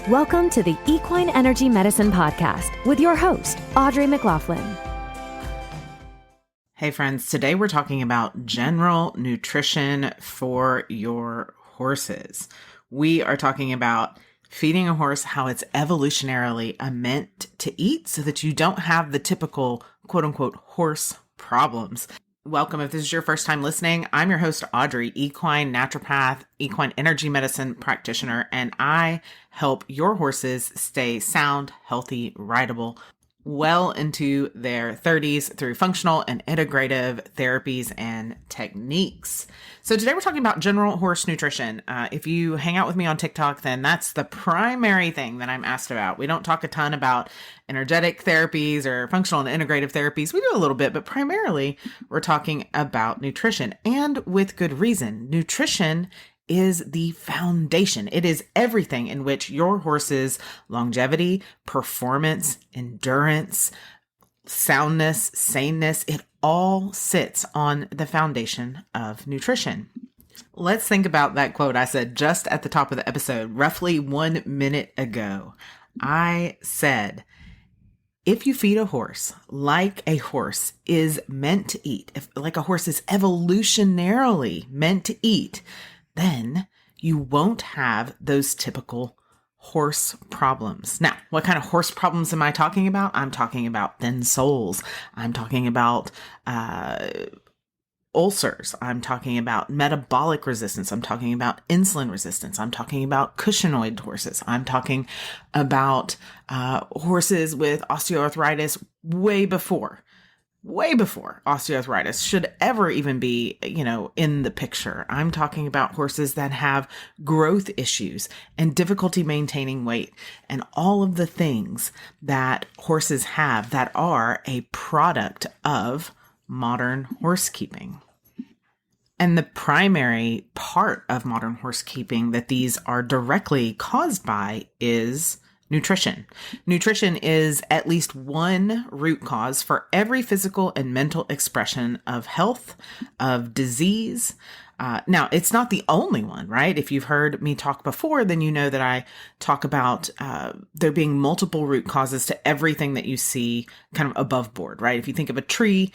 Welcome to the Equine Energy Medicine Podcast with your host, Audrey McLaughlin. Hey friends, today we're talking about general nutrition for your horses. We are talking about feeding a horse how it's evolutionarily meant to eat so that you don't have the typical quote unquote horse problems. Welcome. If this is your first time listening, I'm your host, Audrey, equine naturopath, equine energy medicine practitioner, and I help your horses stay sound, healthy, rideable, well into their 30s through functional and integrative therapies and techniques. So today we're talking about general horse nutrition. If you hang out with me on TikTok, then that's the primary thing that I'm asked about. We don't talk a ton about energetic therapies or functional and integrative therapies. We do a little bit, but primarily we're talking about nutrition, and with good reason. Nutrition is the foundation. It is everything in which your horse's longevity, performance, endurance, soundness, saneness, it all sits on the foundation of nutrition. Let's think about that quote I said just at the top of the episode, roughly 1 minute ago. I said, if you feed a horse like a horse is meant to eat, like a horse is evolutionarily meant to eat, then you won't have those typical horse problems. Now, what kind of horse problems am I talking about? I'm talking about thin soles. I'm talking about ulcers. I'm talking about metabolic resistance. I'm talking about insulin resistance. I'm talking about cushingoid horses. I'm talking about horses with osteoarthritis way before osteoarthritis should ever even be, in the picture. I'm talking about horses that have growth issues and difficulty maintaining weight and all of the things that horses have that are a product of modern horsekeeping. And the primary part of modern horsekeeping that these are directly caused by is nutrition. Nutrition is at least one root cause for every physical and mental expression of health, of disease. Now, it's not the only one, right? If you've heard me talk before, then you know that I talk about there being multiple root causes to everything that you see kind of above board, right? If you think of a tree,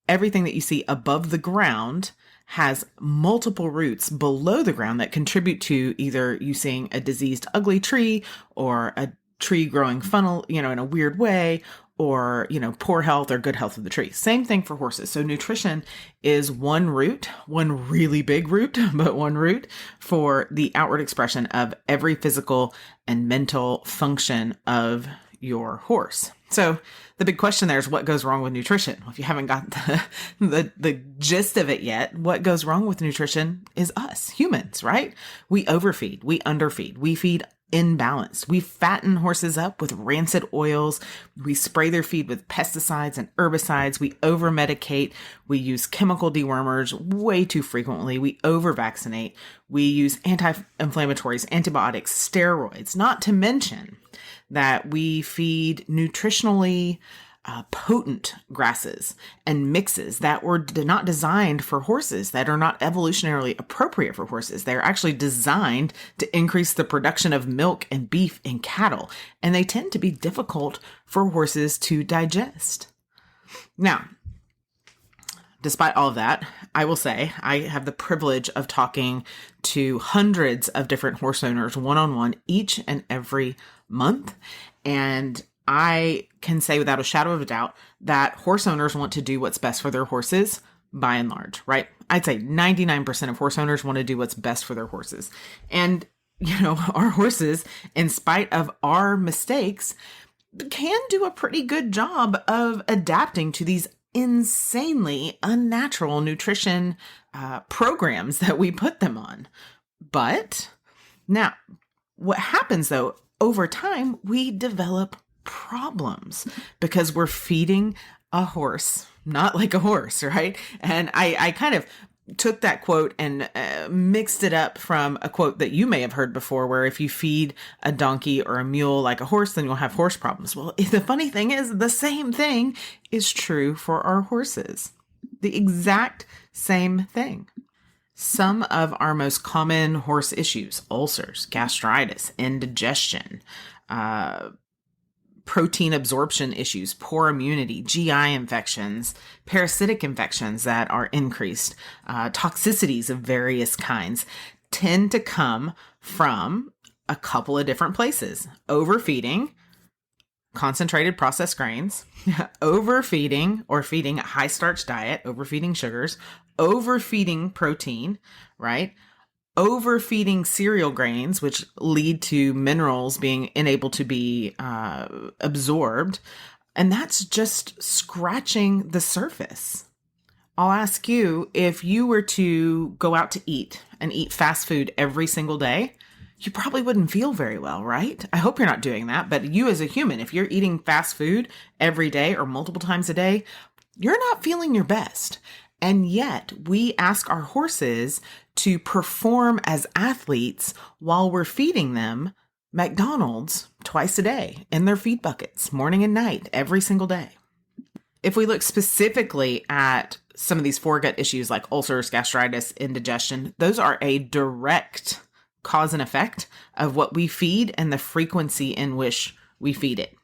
everything that you see above the ground has multiple roots below the ground that contribute to either you seeing a diseased, ugly tree or a tree growing funnel, in a weird way, or, poor health or good health of the tree. Same thing for horses. So nutrition is one root, one really big root, but one root for the outward expression of every physical and mental function of your horse. So the big question there is, what goes wrong with nutrition? Well, if you haven't got the gist of it yet, what goes wrong with nutrition is us, humans, right? We overfeed, we underfeed, we feed imbalanced. We fatten horses up with rancid oils. We spray their feed with pesticides and herbicides. We over-medicate. We use chemical dewormers way too frequently. We over-vaccinate. We use anti-inflammatories, antibiotics, steroids, not to mention that we feed nutritionally potent grasses and mixes that were not designed for horses, that are not evolutionarily appropriate for horses. They're actually designed to increase the production of milk and beef in cattle, and they tend to be difficult for horses to digest. Now, despite all of that, I will say I have the privilege of talking to hundreds of different horse owners one-on-one each and every month, and I can say without a shadow of a doubt that horse owners want to do what's best for their horses by and large, right? I'd say 99% of horse owners want to do what's best for their horses. And, our horses, in spite of our mistakes, can do a pretty good job of adapting to these insanely unnatural nutrition programs that we put them on. But now, what happens though, over time, we develop problems because we're feeding a horse, not like a horse, right? And I kind of took that quote and mixed it up from a quote that you may have heard before, where if you feed a donkey or a mule like a horse, then you'll have horse problems. Well, the funny thing is the same thing is true for our horses. The exact same thing. Some of our most common horse issues: ulcers, gastritis, indigestion, protein absorption issues, poor immunity, GI infections, parasitic infections that are increased, toxicities of various kinds tend to come from a couple of different places: overfeeding, concentrated processed grains, overfeeding or feeding a high starch diet, overfeeding sugars, overfeeding protein, right? Overfeeding cereal grains, which lead to minerals being unable to be absorbed. And that's just scratching the surface. I'll ask you, if you were to go out to eat and eat fast food every single day, you probably wouldn't feel very well, right? I hope you're not doing that. But you as a human, if you're eating fast food every day or multiple times a day, you're not feeling your best. And yet we ask our horses to perform as athletes while we're feeding them McDonald's twice a day in their feed buckets, morning and night, every single day. If we look specifically at some of these foregut issues like ulcers, gastritis, indigestion, those are a direct cause and effect of what we feed and the frequency in which we feed it.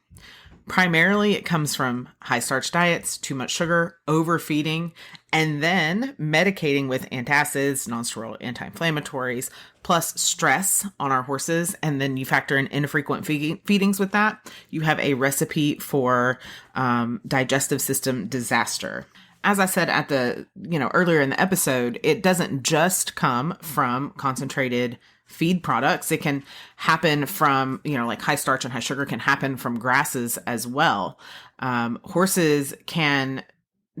Primarily, it comes from high starch diets, too much sugar, overfeeding, and then medicating with antacids, nonsteroidal anti-inflammatories, plus stress on our horses. And then you factor in infrequent feedings with that. You have a recipe for digestive system disaster. As I said at the, earlier in the episode, it doesn't just come from concentrated feed products. It can happen from, like high starch and high sugar can happen from grasses as well. Horses can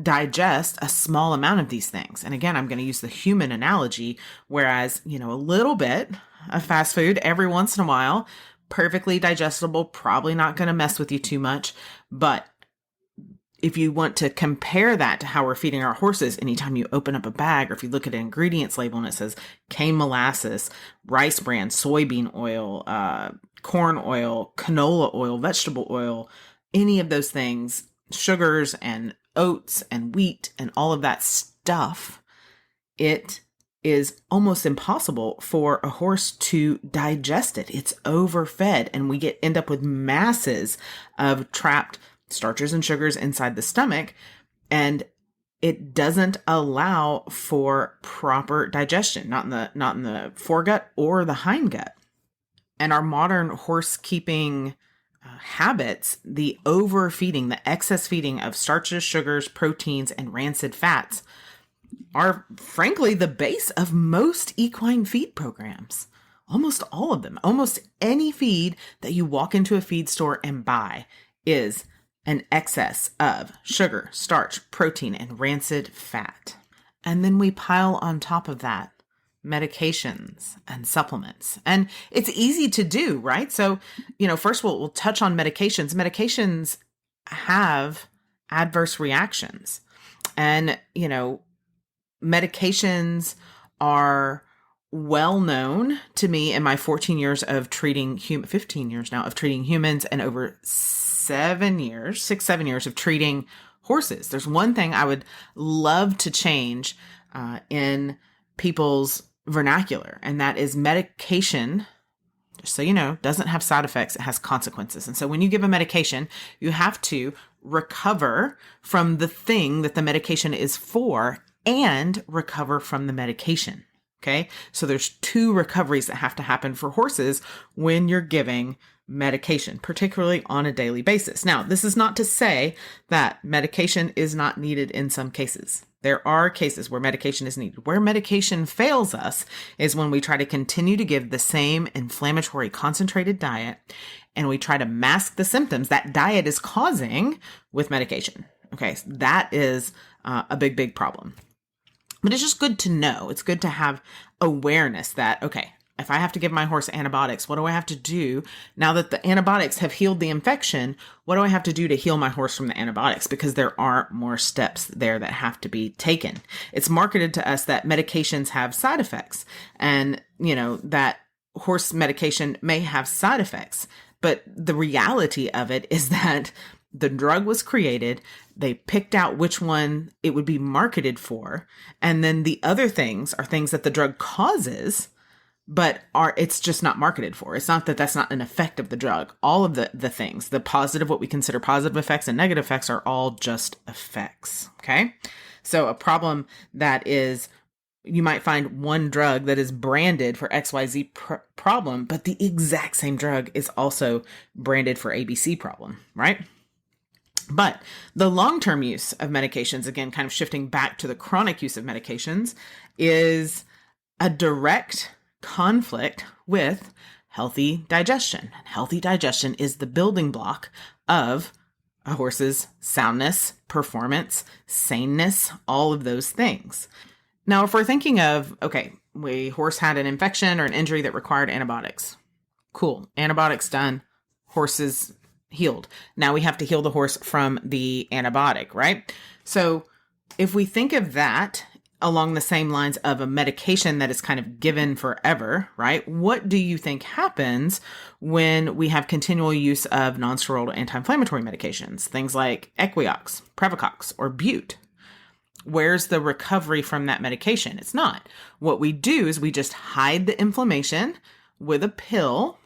digest a small amount of these things. And again, I'm going to use the human analogy, whereas, a little bit of fast food every once in a while, perfectly digestible, probably not going to mess with you too much. But if you want to compare that to how we're feeding our horses, anytime you open up a bag, or if you look at an ingredients label and it says cane molasses, rice bran, soybean oil, corn oil, canola oil, vegetable oil, any of those things, sugars and oats and wheat and all of that stuff, it is almost impossible for a horse to digest it. It's overfed, and we end up with masses of trapped starches and sugars inside the stomach, and it doesn't allow for proper digestion, not in the foregut or the hindgut. And our modern horse keeping habits, the overfeeding, the excess feeding of starches, sugars, proteins, and rancid fats are frankly the base of most equine feed programs. Almost all of them. Almost any feed that you walk into a feed store and buy is an excess of sugar, starch, protein, and rancid fat. And then we pile on top of that medications and supplements. And it's easy to do, right? So, first we'll touch on medications. Medications have adverse reactions. And, medications are well known to me in my 14 years of treating 15 years now of treating humans, and over 7 years of treating horses. There's one thing I would love to change in people's vernacular, and that is medication, just so you know, doesn't have side effects. It has consequences. And so when you give a medication, you have to recover from the thing that the medication is for and recover from the medication. Okay. So there's two recoveries that have to happen for horses when you're giving medication, particularly on a daily basis. Now, this is not to say that medication is not needed in some cases. There are cases where medication is needed. Where medication fails us is when we try to continue to give the same inflammatory concentrated diet and we try to mask the symptoms that diet is causing with medication. Okay, so that is a big, big problem. But it's just good to know. It's good to have awareness that, okay, if I have to give my horse antibiotics, what do I have to do now that the antibiotics have healed the infection? What do I have to do to heal my horse from the antibiotics? Because there are more steps there that have to be taken. It's marketed to us that medications have side effects and, that horse medication may have side effects. But the reality of it is that The drug was created. They picked out which one it would be marketed for. And then the other things are things that the drug causes, but it's just not marketed for. It's not that that's not an effect of the drug. All of the things, the positive, what we consider positive effects and negative effects, are all just effects. Okay. So a problem that is, you might find one drug that is branded for XYZ problem, but the exact same drug is also branded for ABC problem, right? But the long-term use of medications, again, kind of shifting back to the chronic use of medications, is a direct conflict with healthy digestion. Healthy digestion is the building block of a horse's soundness, performance, saneness, all of those things. Now, if we're thinking of, okay, horse had an infection or an injury that required antibiotics. Cool. Antibiotics done. Horses healed. Now we have to heal the horse from the antibiotic, right? So if we think of that along the same lines of a medication that is kind of given forever, right? What do you think happens when we have continual use of nonsteroidal anti-inflammatory medications? Things like Equiox, Previcox, or Bute. Where's the recovery from that medication? It's not. What we do is we just hide the inflammation with a pill,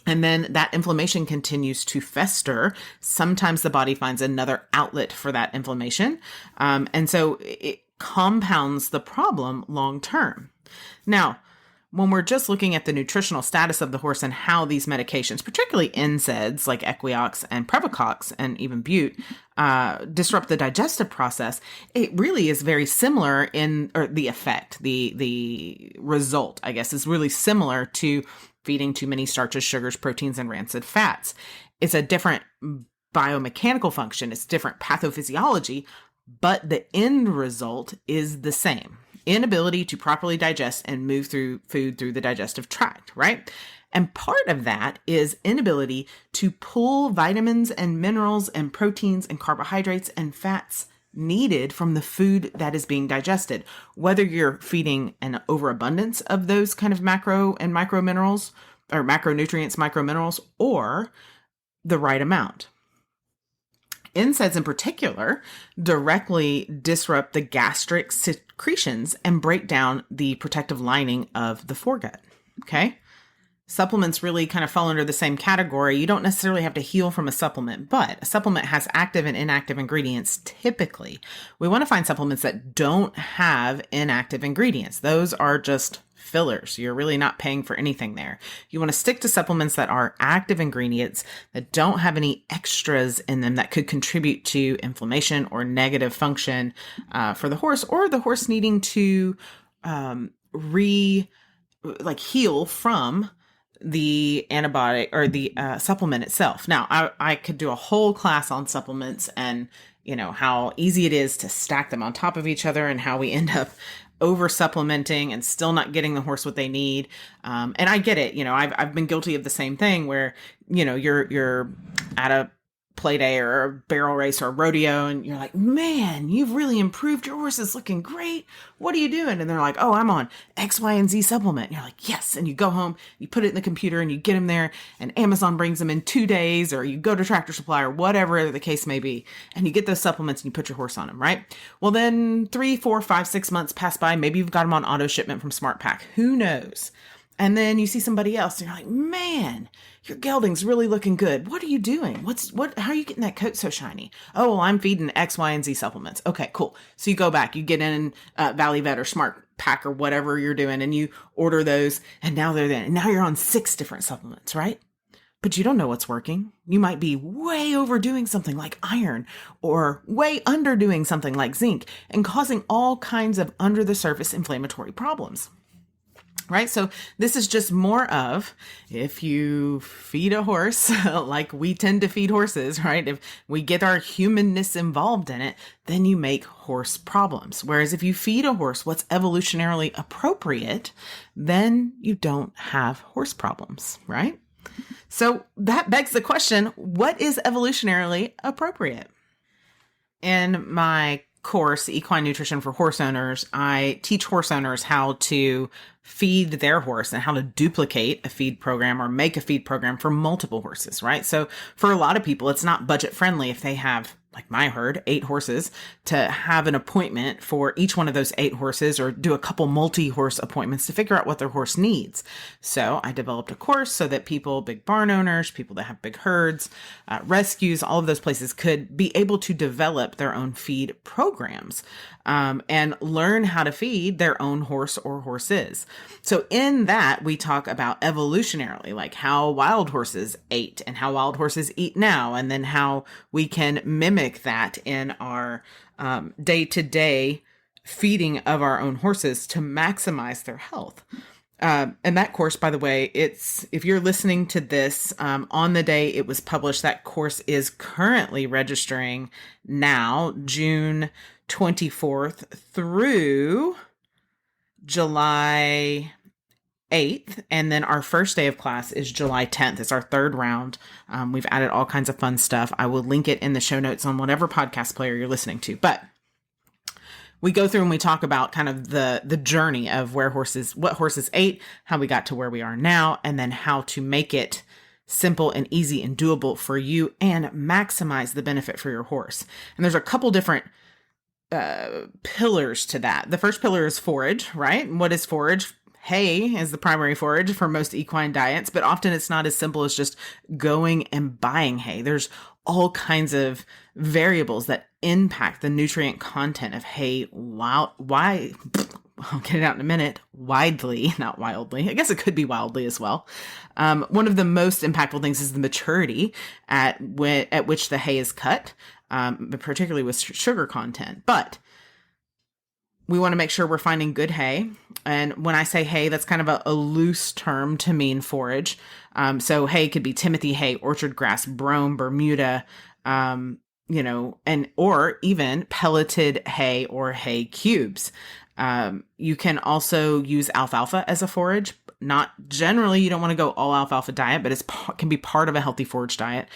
and then that inflammation continues to fester. Sometimes the body finds another outlet for that inflammation. And so it compounds the problem long term. Now, when we're just looking at the nutritional status of the horse and how these medications, particularly NSAIDs like Equiox and Previcox and even Bute, disrupt the digestive process, it really is very similar or the effect, the result, I guess, is really similar to feeding too many starches, sugars, proteins, and rancid fats. It's a different biomechanical function. It's different pathophysiology, but the end result is the same. Inability to properly digest and move through food through the digestive tract, right? And part of that is inability to pull vitamins and minerals and proteins and carbohydrates and fats needed from the food that is being digested, whether you're feeding an overabundance of those kind of macro and micro minerals or macronutrients, micro minerals, or the right amount. NSAIDs in particular directly disrupt the gastric secretions and break down the protective lining of the foregut. Okay. Supplements really kind of fall under the same category. You don't necessarily have to heal from a supplement, but a supplement has active and inactive ingredients. Typically, we want to find supplements that don't have inactive ingredients. Those are just fillers. You're really not paying for anything there. You want to stick to supplements that are active ingredients that don't have any extras in them that could contribute to inflammation or negative function for the horse, or the horse needing to heal from the antibiotic or the supplement itself. Now, I could do a whole class on supplements and, how easy it is to stack them on top of each other and how we end up over supplementing and still not getting the horse what they need. And I get it. I've been guilty of the same thing where, you're at a play day or a barrel race or a rodeo and you're like, man, you've really improved. Your horse is looking great. What are you doing? And they're like, oh, I'm on X, Y, and Z supplement. And you're like, yes. And you go home, you put it in the computer and you get them there and Amazon brings them in 2 days, or you go to Tractor Supply or whatever the case may be. And you get those supplements and you put your horse on them, right? Well, then 3, 4, 5, 6 months pass by. Maybe you've got them on auto shipment from SmartPack. Who knows? And then you see somebody else and you're like, man, your gelding's really looking good. What are you doing? How are you getting that coat so shiny? Oh, well, I'm feeding X, Y, and Z supplements. Okay, cool. So you go back, you get in Valley Vet or Smart Pack or whatever you're doing, and you order those, and now they're there. And now you're on 6 different supplements, right? But you don't know what's working. You might be way overdoing something like iron or way underdoing something like zinc and causing all kinds of under the surface inflammatory problems. Right? So this is just more of, if you feed a horse like we tend to feed horses, right? If we get our humanness involved in it, then you make horse problems. Whereas if you feed a horse what's evolutionarily appropriate, then you don't have horse problems, right? So that begs the question, what is evolutionarily appropriate? In my course, Equine Nutrition for Horse Owners, I teach horse owners how to feed their horse and how to duplicate a feed program or make a feed program for multiple horses, right? So for a lot of people, it's not budget friendly if they have, like my herd, 8 horses, to have an appointment for each one of those 8 horses or do a couple multi-horse appointments to figure out what their horse needs. So I developed a course so that people, big barn owners, people that have big herds, rescues, all of those places could be able to develop their own feed programs and learn how to feed their own horse or horses. So in that, we talk about evolutionarily, like how wild horses ate and how wild horses eat now, and then how we can mimic that in our day-to-day feeding of our own horses to maximize their health. And that course, by the way, if you're listening to this on the day it was published, that course is currently registering now, June 24th through July 8th. And then our first day of class is July 10th. It's our 3rd round. We've added all kinds of fun stuff. I will link it in the show notes on whatever podcast player you're listening to. But we go through and we talk about kind of the journey of what horses ate, how we got to where we are now, and then how to make it simple and easy and doable for you and maximize the benefit for your horse. And there's a couple different pillars to that. The first pillar is forage, right? And what is forage? Hay is the primary forage for most equine diets, but often it's not as simple as just going and buying hay. There's all kinds of variables that impact the nutrient content of hay. I'll get it out in a minute. Widely, not wildly. I guess it could be wildly as well. One of the most impactful things is the maturity at which the hay is cut, particularly with sugar content. But we want to make sure we're finding good hay. And when I say hay, that's kind of a loose term to mean forage. So hay could be Timothy hay, orchard grass, brome, Bermuda, or even pelleted hay or hay cubes. You can also use alfalfa as a forage. Not generally, you don't want to go all alfalfa diet, but it can be part of a healthy forage diet,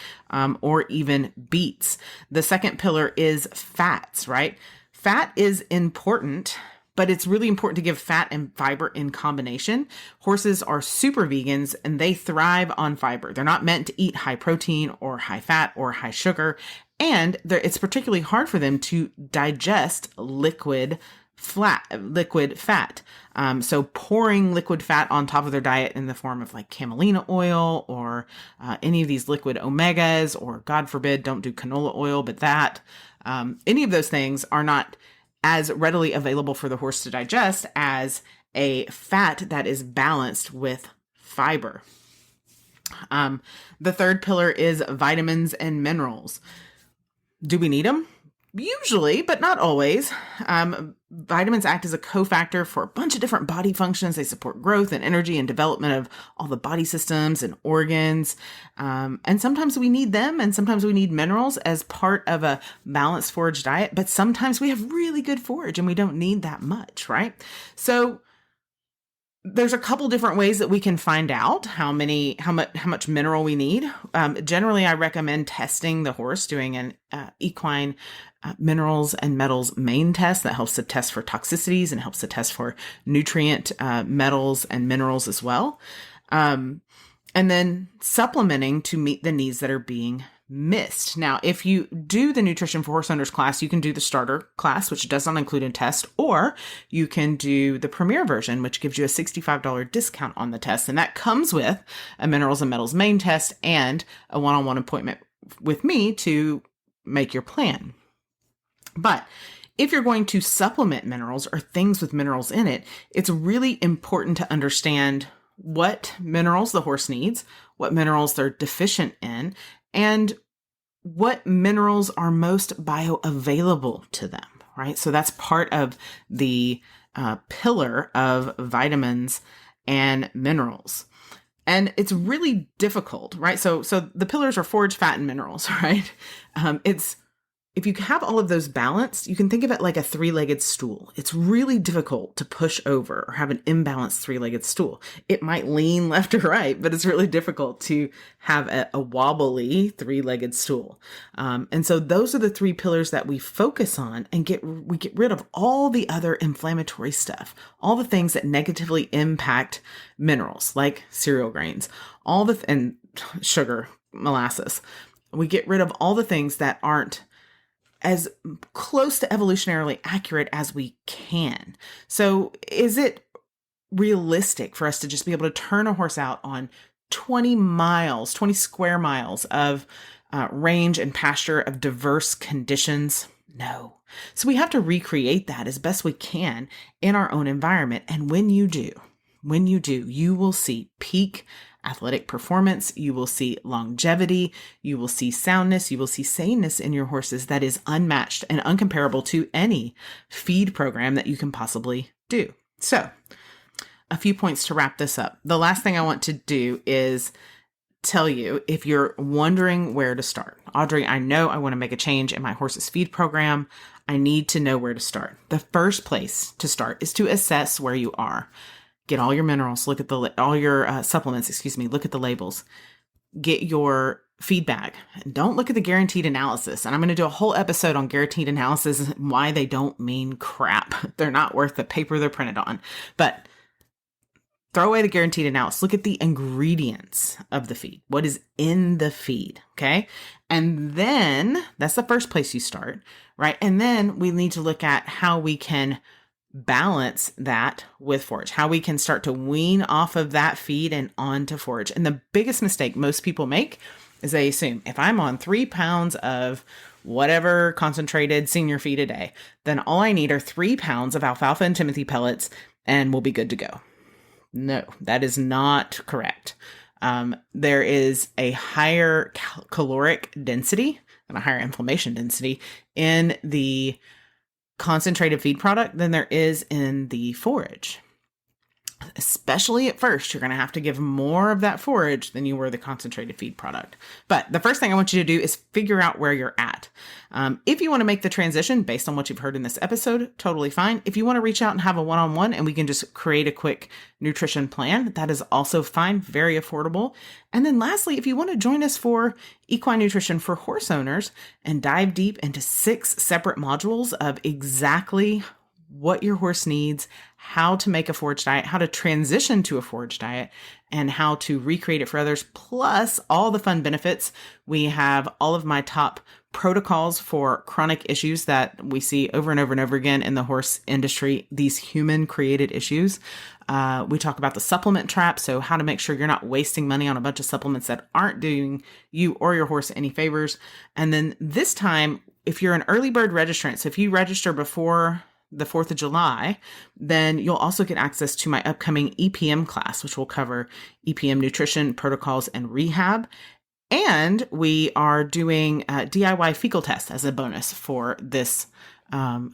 or even beets. The second pillar is fats, right? Fat is important, but it's really important to give fat and fiber in combination. Horses are super vegans and they thrive on fiber. They're not meant to eat high protein or high fat or high sugar. And it's particularly hard for them to digest liquid fat. So pouring liquid fat on top of their diet in the form of like camelina oil or any of these liquid omegas, or God forbid, don't do canola oil, but any of those things are not as readily available for the horse to digest as a fat that is balanced with fiber. The third pillar is vitamins and minerals. Do we need them? Usually, but not always. Vitamins act as a cofactor for a bunch of different body functions. They support growth and energy and development of all the body systems and organs. And sometimes we need them, and sometimes we need minerals as part of a balanced forage diet. But sometimes we have really good forage and we don't need that much, right? So there's a couple different ways that we can find out how much mineral we need. Generally, I recommend testing the horse, doing an equine minerals and metals main test that helps to test for toxicities and helps to test for nutrient metals and minerals as well. And then supplementing to meet the needs that are being missed. Now, if you do the Nutrition for Horse Owners class, you can do the starter class, which does not include a test, or you can do the premier version, which gives you a $65 discount on the test. And that comes with a minerals and metals main test and a one-on-one appointment with me to make your plan. But if you're going to supplement minerals or things with minerals in it, it's really important to understand what minerals the horse needs, what minerals they're deficient in, and what minerals are most bioavailable to them, right? So that's part of the pillar of vitamins and minerals. And it's really difficult, right? So the pillars are forage, fat, and minerals, right? It's if you have all of those balanced, you can think of it like a three-legged stool. It's really difficult to push over or have an imbalanced three-legged stool. It might lean left or right, but it's really difficult to have a wobbly three-legged stool. And so those are the three pillars that we focus on, and we get rid of all the other inflammatory stuff, all the things that negatively impact minerals like cereal grains, and sugar, molasses. We get rid of all the things that aren't as close to evolutionarily accurate as we can. So is it realistic for us to just be able to turn a horse out on 20 square miles of range and pasture of diverse conditions? No. So we have to recreate that as best we can in our own environment. And when you do, you will see peak athletic performance, you will see longevity, you will see soundness, you will see saneness in your horses that is unmatched and uncomparable to any feed program that you can possibly do. So, a few points to wrap this up. The last thing I want to do is tell you if you're wondering where to start. Audrey, I know I want to make a change in my horse's feed program. I need to know where to start. The first place to start is to assess where you are. Get all your minerals, look at all your supplements, look at the labels. Get your feedback. And don't look at the guaranteed analysis. And I'm going to do a whole episode on guaranteed analysis and why they don't mean crap. They're not worth the paper they're printed on. But throw away the guaranteed analysis. Look at the ingredients of the feed. What is in the feed, okay? And then that's the first place you start, right? And then we need to look at how we can balance that with forage, how we can start to wean off of that feed and onto forage. And the biggest mistake most people make is they assume if I'm on 3 pounds of whatever concentrated senior feed a day, then all I need are 3 pounds of alfalfa and Timothy pellets and we'll be good to go. No, that is not correct. There is a higher caloric density and a higher inflammation density in the concentrated feed product than there is in the forage. Especially at first, you're going to have to give more of that forage than you were the concentrated feed product. But the first thing I want you to do is figure out where you're at. If you want to make the transition based on what you've heard in this episode, totally fine. If you want to reach out and have a one-on-one and we can just create a quick nutrition plan, that is also fine, very affordable. And then lastly, if you want to join us for Equine Nutrition for Horse Owners and dive deep into 6 separate modules of exactly what your horse needs, how to make a forage diet, how to transition to a forage diet, and how to recreate it for others, plus all the fun benefits. We have all of my top protocols for chronic issues that we see over and over and over again in the horse industry, these human-created issues. We talk about the supplement trap, so how to make sure you're not wasting money on a bunch of supplements that aren't doing you or your horse any favors. And then this time, if you're an early bird registrant, so if you register before the 4th of July, then you'll also get access to my upcoming EPM class, which will cover EPM nutrition, protocols, and rehab. And we are doing a DIY fecal test as a bonus for this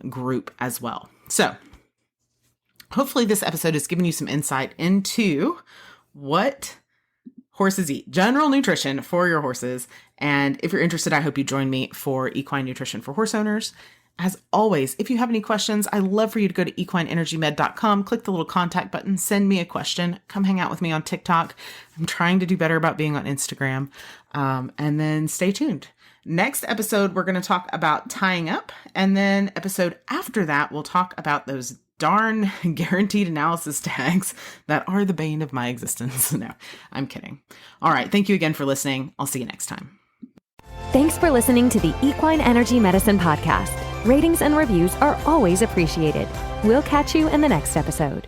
group as well. So hopefully this episode has given you some insight into what horses eat, general nutrition for your horses. And if you're interested, I hope you join me for Equine Nutrition for Horse Owners. As always, if you have any questions, I'd love for you to go to equineenergymed.com, click the little contact button, send me a question, come hang out with me on TikTok. I'm trying to do better about being on Instagram. And then stay tuned. Next episode, we're going to talk about tying up. And then episode after that, we'll talk about those darn guaranteed analysis tags that are the bane of my existence. No, I'm kidding. All right. Thank you again for listening. I'll see you next time. Thanks for listening to the Equine Energy Medicine Podcast. Ratings and reviews are always appreciated. We'll catch you in the next episode.